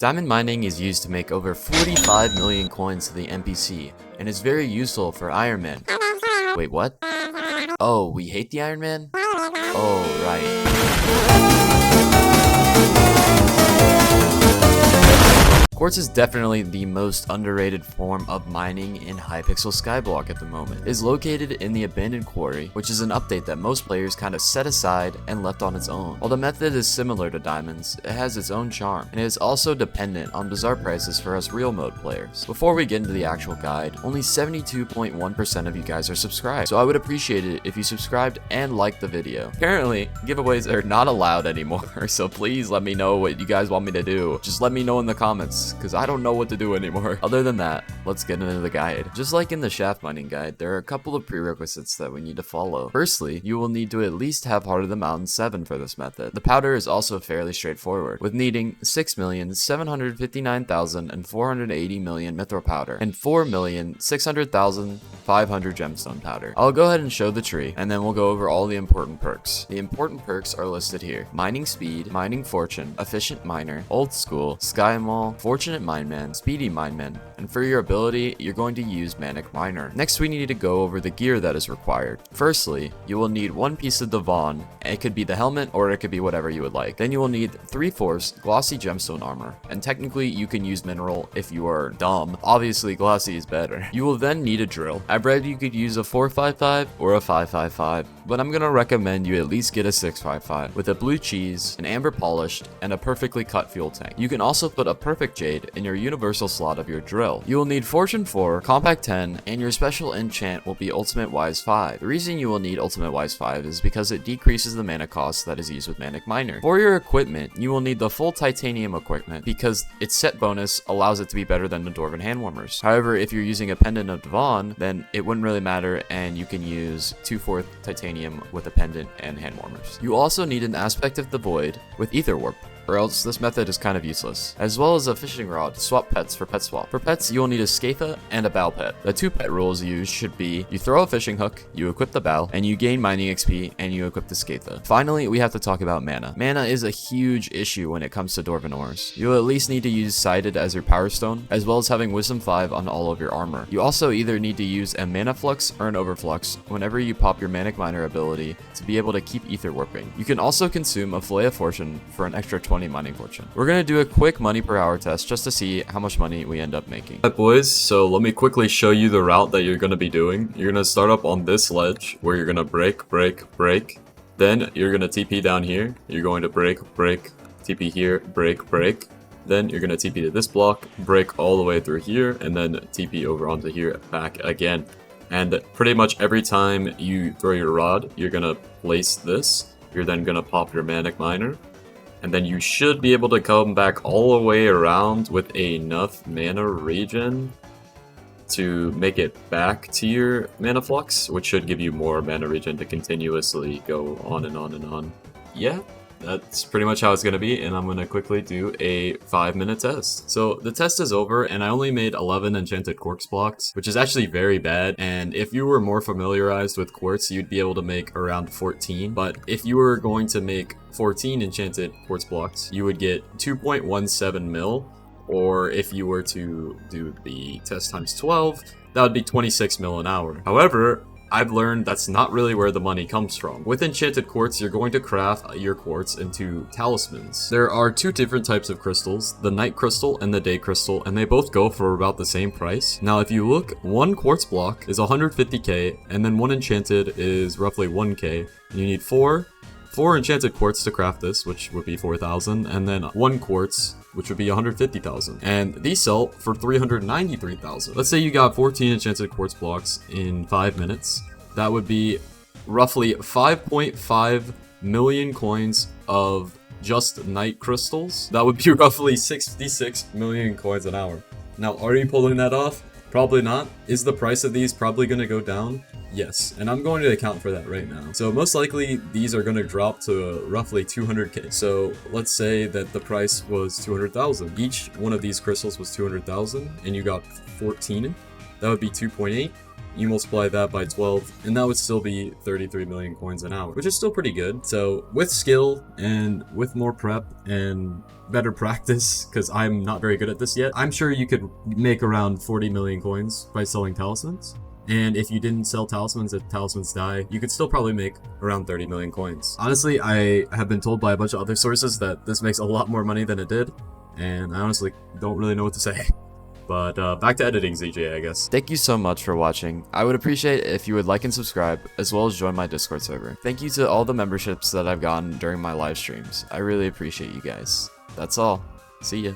Diamond mining is used to make over 45 million coins to the NPC, and is very useful for Iron Man. Wait, what? Oh, we hate the Iron Man? Oh, right. Quartz is definitely the most underrated form of mining in Hypixel Skyblock at the moment. It is located in the abandoned quarry, which is an update that most players kind of set aside and left on its own. While the method is similar to diamonds, it has its own charm, and it is also dependent on bizarre prices for us real mode players. Before we get into the actual guide, only 72.1% of you guys are subscribed, so I would appreciate it if you subscribed and liked the video. Apparently, giveaways are not allowed anymore, so please let me know what you guys want me to do. Just let me know in the comments, because I don't know what to do anymore. Other than that, let's get into the guide. Just like in the shaft mining guide, there are a couple of prerequisites that we need to follow. Firstly, you will need to at least have Heart of the Mountain 7 for this method. The powder is also fairly straightforward, with needing 6,759,480 million mithril powder and 4,600,500 gemstone powder. I'll go ahead and show the tree, and then we'll go over all the important perks. The important perks are listed here: mining speed, mining fortune, efficient miner, old school, sky mall, fortunate mineman, speedy mineman, and for your ability, you're going to use manic miner. Next, we need to go over the gear that is required. Firstly, you will need one piece of Devon. It could be the helmet, or it could be whatever you would like. Then you will need 3/4 glossy gemstone armor, and technically you can use mineral if you are dumb. Obviously, glossy is better. You will then need a drill. I've read you could use a 455 or a 555, but I'm gonna recommend you at least get a 655 with a blue cheese, an amber polished, and a perfectly cut fuel tank. You can also put a perfect jade in your universal slot of your drill. You will need Fortune 4, Compact 10, and your special enchant will be Ultimate Wise 5. The reason you will need Ultimate Wise 5 is because it decreases the mana cost that is used with Manic Miner. For your equipment, you will need the full titanium equipment because its set bonus allows it to be better than the Dwarven hand warmers. However, if you're using a pendant of Devon, then it wouldn't really matter, and you can use 2/4 titanium with a pendant and hand warmers. You also need an Aspect of the Void with Ether Warp, or else this method is kind of useless, as well as a fishing rod to swap pets for pet swap. For pets, you will need a Scatha and a bow pet. The 2 pet rules used should be: you throw a fishing hook, you equip the bow, and you gain mining XP, and you equip the Scatha. Finally, we have to talk about mana. Mana is a huge issue when it comes to Dwarven ores. You'll at least need to use Sided as your power stone, as well as having Wisdom 5 on all of your armor. You also either need to use a Mana Flux or an Overflux whenever you pop your Manic Miner ability to be able to keep Ether Warping. You can also consume a Fillet of Fortune for an extra 20 mining fortune. We're gonna do a quick money per hour test just to see how much money we end up making. Alright boys, so let me quickly show you the route that you're gonna be doing. You're gonna start up on this ledge where you're gonna break. Then you're gonna TP down here. You're going to break, TP here, break. Then you're gonna TP to this block, break all the way through here, and then TP over onto here, back again. And pretty much every time you throw your rod, you're gonna place this. You're then gonna pop your Manic Miner, and then you should be able to come back all the way around with enough mana regen to make it back to your mana flux, which should give you more mana regen to continuously go on and on and on. Yeah, that's pretty much how it's going to be, and I'm going to quickly do a 5-minute test. So the test is over, and I only made 11 enchanted quartz blocks, which is actually very bad, and if you were more familiarized with quartz, you'd be able to make around 14, but if you were going to make 14 enchanted quartz blocks, you would get 2.17 mil, or if you were to do the test times 12, that would be 26 mil an hour. However, I've learned that's not really where the money comes from. With enchanted quartz, you're going to craft your quartz into talismans. There are 2 different types of crystals, the night crystal and the day crystal, and they both go for about the same price. Now, if you look, 1 quartz block is 150k, and then 1 enchanted is roughly 1k, and you need 4 enchanted quartz to craft this, which would be 4,000, and then 1 quartz, which would be 150,000. And these sell for 393,000. Let's say you got 14 enchanted quartz blocks in 5 minutes. That would be roughly 5.5 million coins of just night crystals. That would be roughly 66 million coins an hour. Now, are you pulling that off? Probably not. Is the price of these probably going to go down? Yes, and I'm going to account for that right now. So most likely these are going to drop to roughly 200k. So let's say that the price was 200,000. Each one of these crystals was 200,000, and you got 14. That would be 2.8. you multiply that by 12, and that would still be 33 million coins an hour, which is still pretty good. So with skill and with more prep and better practice, because I'm not very good at this yet, I'm sure you could make around 40 million coins by selling talismans. And if you didn't sell talismans, if talismans die, you could still probably make around 30 million coins. Honestly, I have been told by a bunch of other sources that this makes a lot more money than it did, and I honestly don't really know what to say. But back to editing, ZJ, I guess. Thank you so much for watching. I would appreciate it if you would like and subscribe, as well as join my Discord server. Thank you to all the memberships that I've gotten during my live streams. I really appreciate you guys. That's all. See ya.